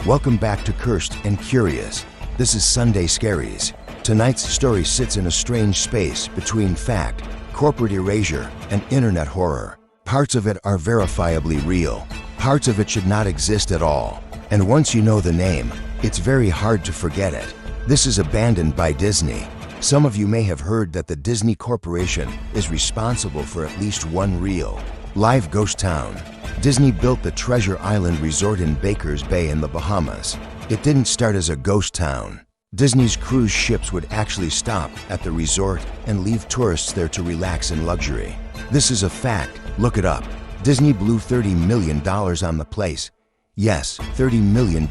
Welcome back to Cursed and Curious. This is Sunday Scaries. Tonight's story sits in a strange space between fact, corporate erasure, and internet horror. Parts of it are verifiably real. Parts of it should not exist at all. And once you know the name, it's very hard to forget it. This is Abandoned by Disney. Some of you may have heard that the Disney Corporation is responsible for at least one real, live ghost town. Disney built the Treasure Island Resort in Baker's Bay in the Bahamas. It didn't start as a ghost town. Disney's cruise ships would actually stop at the resort and leave tourists there to relax in luxury. This is a fact. Look it up. Disney blew $30 million on the place. Yes, $30 million.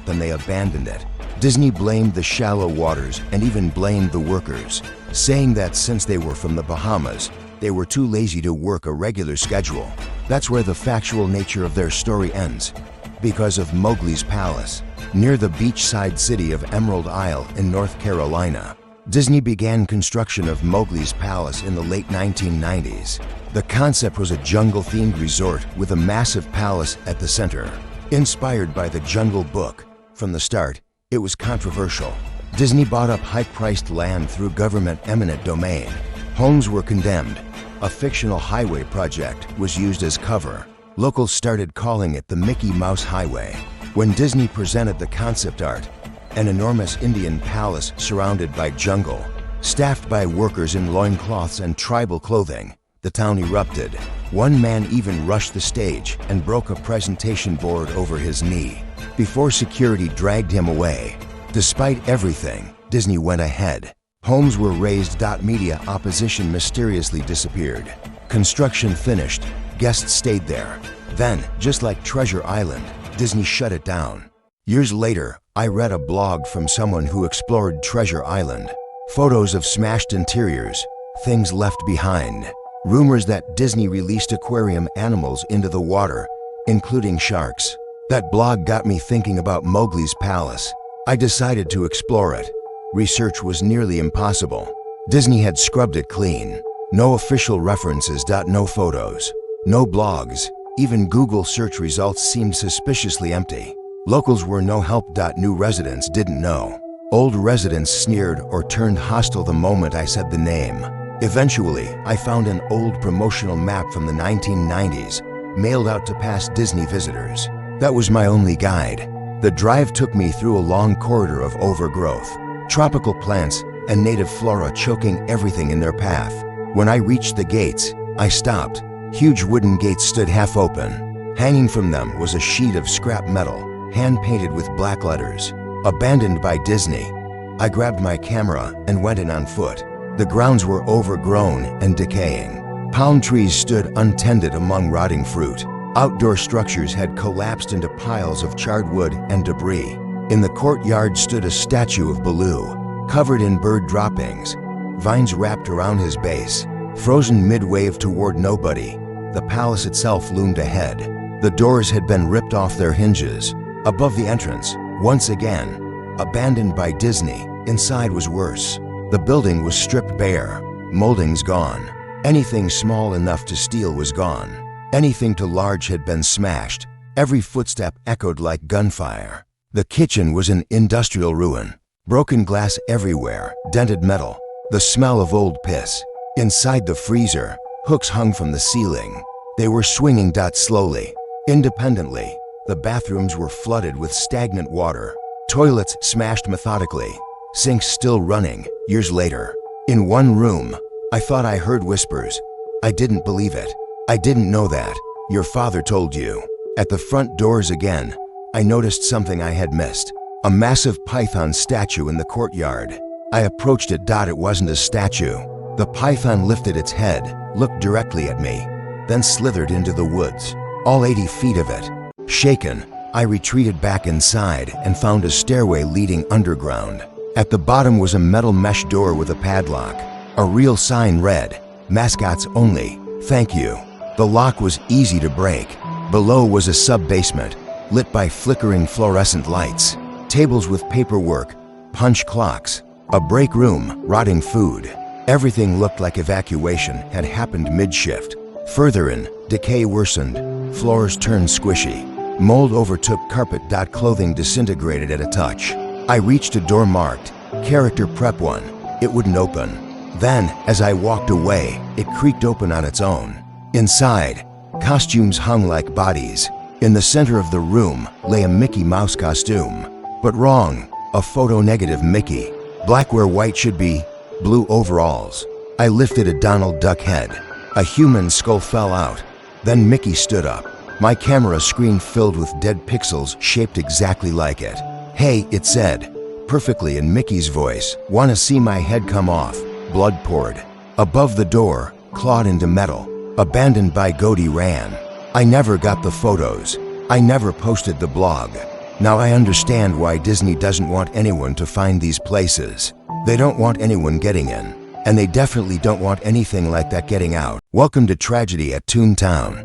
Then they abandoned it. Disney blamed the shallow waters and even blamed the workers, saying that since they were from the Bahamas, they were too lazy to work a regular schedule. That's where the factual nature of their story ends. Because of Mowgli's Palace, near the beachside city of Emerald Isle in North Carolina, Disney began construction of Mowgli's Palace in the late 1990s. The concept was a jungle-themed resort with a massive palace at the center. Inspired by the Jungle Book, from the start, it was controversial. Disney bought up high-priced land through government eminent domain. Homes were condemned. A fictional highway project was used as cover. Locals started calling it the Mickey Mouse Highway. When Disney presented the concept art, an enormous Indian palace surrounded by jungle, staffed by workers in loincloths and tribal clothing, the town erupted. One man even rushed the stage and broke a presentation board over his knee before security dragged him away. Despite everything, Disney went ahead. Homes were raised. Media opposition mysteriously disappeared. Construction finished. Guests stayed there. Then, just like Treasure Island, Disney shut it down. Years later, I read a blog from someone who explored Treasure Island. Photos of smashed interiors, things left behind. Rumors that Disney released aquarium animals into the water, including sharks. That blog got me thinking about Mowgli's Palace. I decided to explore it. Research was nearly impossible. Disney had scrubbed it clean. No official references. No photos. No blogs. Even Google search results seemed suspiciously empty. Locals were no help. New residents didn't know. Old residents sneered or turned hostile the moment I said the name. Eventually, I found an old promotional map from the 1990s, mailed out to past Disney visitors. That was my only guide. The drive took me through a long corridor of overgrowth, tropical plants and native flora choking everything in their path. When I reached the gates, I stopped. Huge wooden gates stood half open. Hanging from them was a sheet of scrap metal, hand-painted with black letters. Abandoned by Disney. I grabbed my camera and went in on foot. The grounds were overgrown and decaying. Palm trees stood untended among rotting fruit. Outdoor structures had collapsed into piles of charred wood and debris. In the courtyard stood a statue of Baloo, covered in bird droppings, vines wrapped around his base. Frozen mid-wave toward nobody, the palace itself loomed ahead. The doors had been ripped off their hinges. Above the entrance, once again, abandoned by Disney, inside was worse. The building was stripped bare, moldings gone. Anything small enough to steal was gone. Anything too large had been smashed. Every footstep echoed like gunfire. The kitchen was an industrial ruin. Broken glass everywhere, dented metal, the smell of old piss. Inside the freezer, hooks hung from the ceiling. They were swinging. Slowly, independently. The bathrooms were flooded with stagnant water. Toilets smashed methodically. Sinks still running, years later. In one room, I thought I heard whispers. I didn't believe it. I didn't know that. Your father told you. At the front doors again, I noticed something I had missed. A massive python statue in the courtyard. I approached it. It wasn't a statue. The python lifted its head, looked directly at me, then slithered into the woods. All 80 feet of it. Shaken, I retreated back inside and found a stairway leading underground. At the bottom was a metal mesh door with a padlock. A real sign read, "Mascots Only, thank you." The lock was easy to break. Below was a sub-basement, lit by flickering fluorescent lights. Tables with paperwork, punch clocks, a break room, rotting food. Everything looked like evacuation had happened mid-shift. Further in, decay worsened. Floors turned squishy. Mold overtook carpet. Clothing disintegrated at a touch. I reached a door marked Character Prep 1. It wouldn't open. Then, as I walked away, it creaked open on its own. Inside, costumes hung like bodies. In the center of the room lay a Mickey Mouse costume. But wrong, a photo-negative Mickey. Black where white should be, blue overalls. I lifted a Donald Duck head. A human skull fell out. Then Mickey stood up. My camera screen filled with dead pixels shaped exactly like it. "Hey," it said, perfectly in Mickey's voice. "Wanna see my head come off?" Blood poured. Above the door, clawed into metal. Abandoned by Goldie ran. I never got the photos. I never posted the blog. Now I understand why Disney doesn't want anyone to find these places. They don't want anyone getting in. And they definitely don't want anything like that getting out. Welcome to tragedy at Toon Town.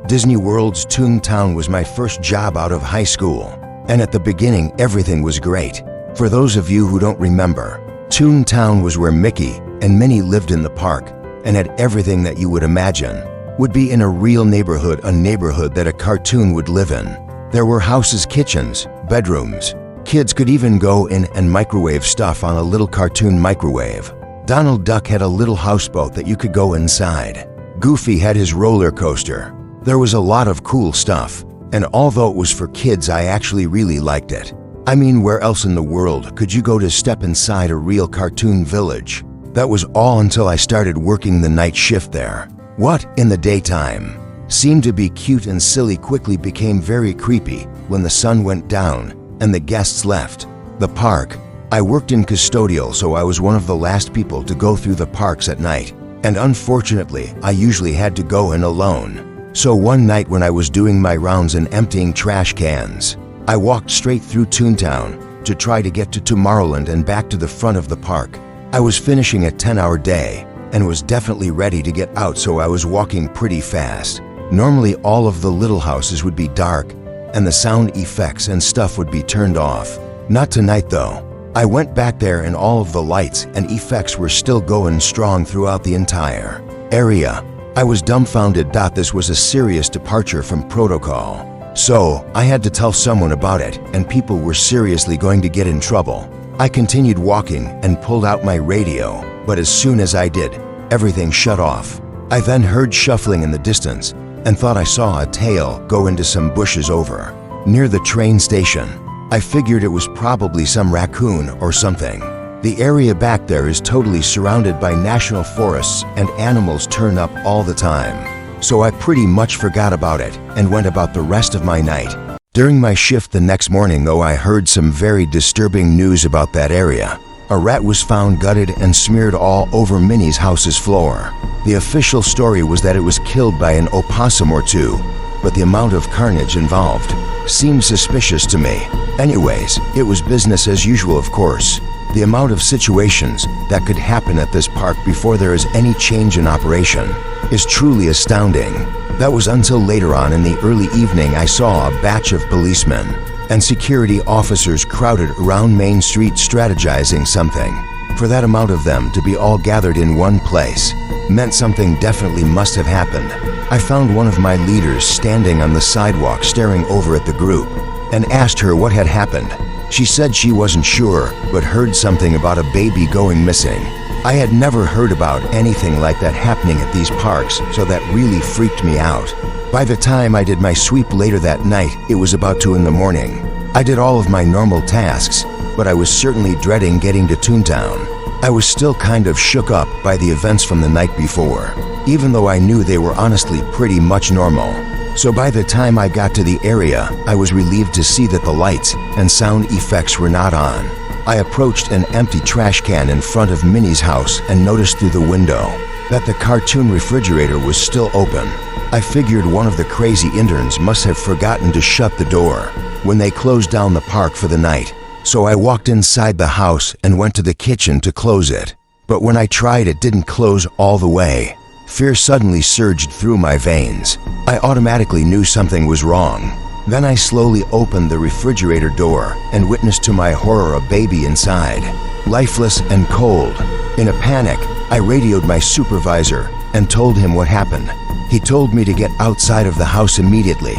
Disney World's Toon Town was my first job out of high school. And at the beginning, everything was great. For those of you who don't remember, Toon Town was where Mickey and Minnie lived in the park and had everything that you would imagine would be in a real neighborhood, a neighborhood that a cartoon would live in. There were houses, kitchens, bedrooms. Kids could even go in and microwave stuff on a little cartoon microwave. Donald Duck had a little houseboat that you could go inside. Goofy had his roller coaster. There was a lot of cool stuff, and although it was for kids, I actually really liked it. I mean, where else in the world could you go to step inside a real cartoon village? That was all until I started working the night shift there. What, in the daytime, seemed to be cute and silly quickly became very creepy when the sun went down and the guests left the park. I worked in custodial, so I was one of the last people to go through the parks at night. And unfortunately, I usually had to go in alone. So one night when I was doing my rounds and emptying trash cans, I walked straight through Toon Town to try to get to Tomorrowland and back to the front of the park. I was finishing a 10-hour day and was definitely ready to get out, so I was walking pretty fast. Normally all of the little houses would be dark and the sound effects and stuff would be turned off. Not tonight though. I went back there and all of the lights and effects were still going strong throughout the entire area. I was dumbfounded. This was a serious departure from protocol. So I had to tell someone about it, and people were seriously going to get in trouble. I continued walking and pulled out my radio, but as soon as I did, everything shut off. I then heard shuffling in the distance and thought I saw a tail go into some bushes over near the train station. I figured it was probably some raccoon or something. The area back there is totally surrounded by national forests and animals turn up all the time. So I pretty much forgot about it and went about the rest of my night. During my shift the next morning though, I heard some very disturbing news about that area. A rat was found gutted and smeared all over Minnie's house's floor. The official story was that it was killed by an opossum or two, but the amount of carnage involved seemed suspicious to me. Anyways, it was business as usual, of course. The amount of situations that could happen at this park before there is any change in operation is truly astounding. That was until later on in the early evening I saw a batch of policemen and security officers crowded around Main Street strategizing something. For that amount of them to be all gathered in one place meant something definitely must have happened. I found one of my leaders standing on the sidewalk staring over at the group and asked her what had happened. She said she wasn't sure, but heard something about a baby going missing. I had never heard about anything like that happening at these parks, so that really freaked me out. By the time I did my sweep later that night, it was about 2 in the morning. I did all of my normal tasks, but I was certainly dreading getting to Toon Town. I was still kind of shook up by the events from the night before, even though I knew they were honestly pretty much normal. So by the time I got to the area, I was relieved to see that the lights and sound effects were not on. I approached an empty trash can in front of Minnie's house and noticed through the window that the cartoon refrigerator was still open. I figured one of the crazy interns must have forgotten to shut the door when they closed down the park for the night. So I walked inside the house and went to the kitchen to close it. But when I tried, it didn't close all the way. Fear suddenly surged through my veins. I automatically knew something was wrong. Then I slowly opened the refrigerator door and witnessed to my horror a baby inside, lifeless and cold. In a panic, I radioed my supervisor and told him what happened. He told me to get outside of the house immediately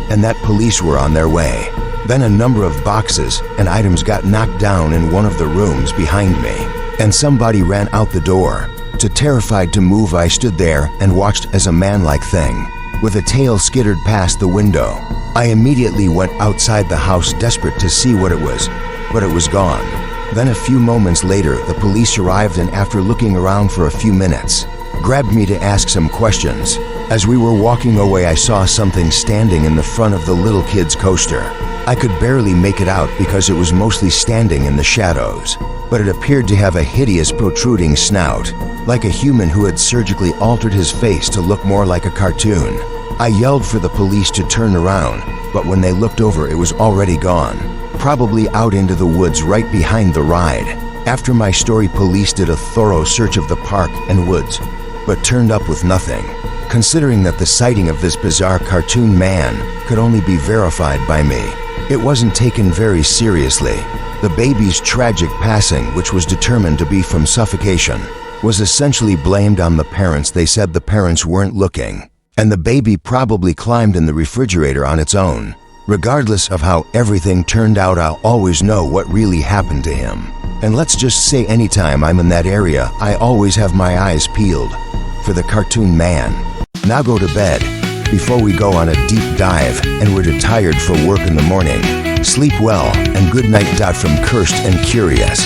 and that police were on their way. Then a number of boxes and items got knocked down in one of the rooms behind me, and somebody ran out the door. Too terrified to move, I stood there and watched as a man-like thing with a tail skittered past the window. I immediately went outside the house, desperate to see what it was, but it was gone. Then a few moments later, the police arrived, and after looking around for a few minutes, grabbed me to ask some questions. As we were walking away, I saw something standing in the front of the little kid's coaster. I could barely make it out because it was mostly standing in the shadows, but it appeared to have a hideous protruding snout, like a human who had surgically altered his face to look more like a cartoon. I yelled for the police to turn around, but when they looked over, it was already gone, probably out into the woods right behind the ride. After my story, police did a thorough search of the park and woods, but turned up with nothing. Considering that the sighting of this bizarre cartoon man could only be verified by me, it wasn't taken very seriously. The baby's tragic passing, which was determined to be from suffocation, was essentially blamed on the parents. They said the parents weren't looking, and the baby probably climbed in the refrigerator on its own. Regardless of how everything turned out, I'll always know what really happened to him. And let's just say, anytime I'm in that area, I always have my eyes peeled for the cartoon man. Now go to bed before we go on a deep dive and we're too tired for work in the morning. Sleep well and good night. From Cursed and Curious.